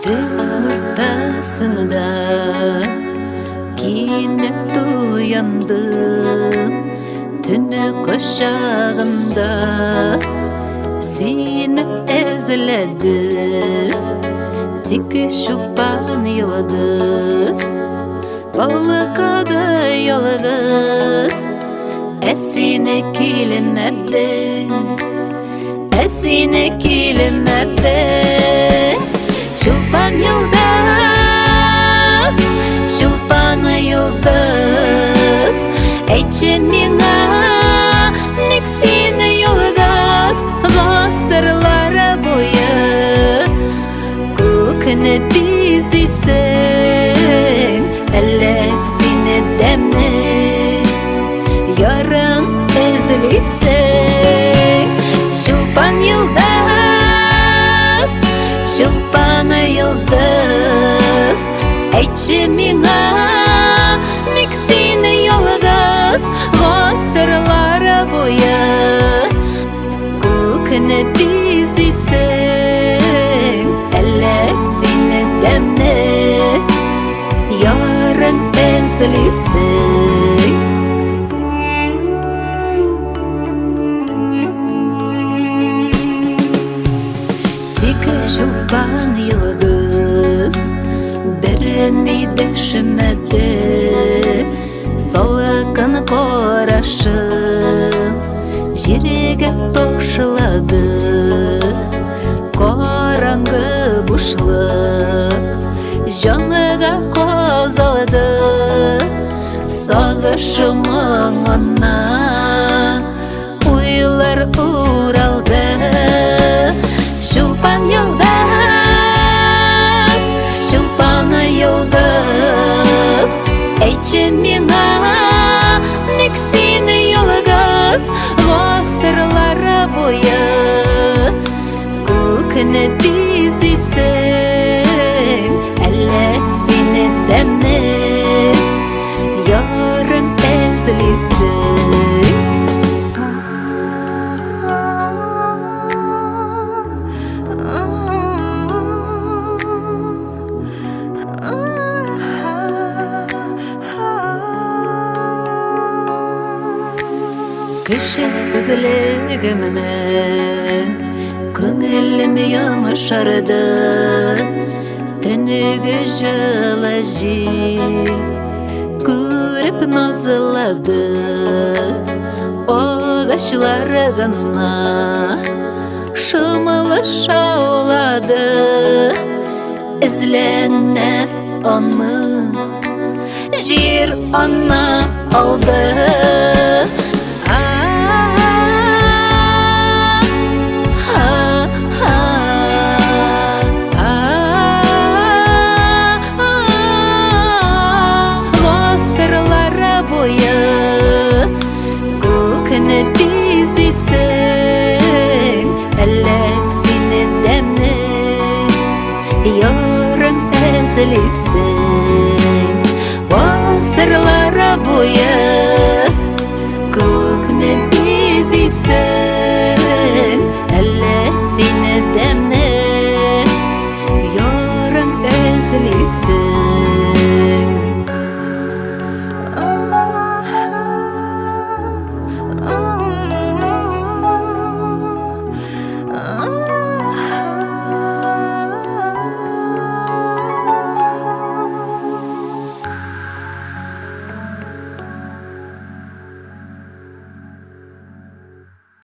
Tün ortasında kinnet uyandım. Tünü koşağında seni ezledim. Tiki şupan yıldız Balıkada yalgız Esine kilimedi Şupan yıldız Eçimina Niksine yıldız Gasırlara boyu Kukne bizisin Ellesine demle Yarın ezlisin Şupan yıldız Eçimina Niksine yıldız Gasırlara boyu Kukne bizisin Ellesine demle Yarın ezlisin Tiki şupan yıldız Birini deşmedi Salakın koraşım Jirege toşladı Korangı buşluk Canıga kozaladı Sağışımın ona Uylar uraldı Şupan yıldız Eçimina Niksine yıldız Gasırlara boyu Kukne bizisin Ellesine demle Yarın ezlisin Kışıksızlığımdan Көңілім ямышарды Түнігі жылы жел Көріп назылады Оғашлары ғана Шымылы шаулады Ізлене оны Жер ана алды Kukne bizisin Ellesine demle Yarın ezlisin Vasırlara boyu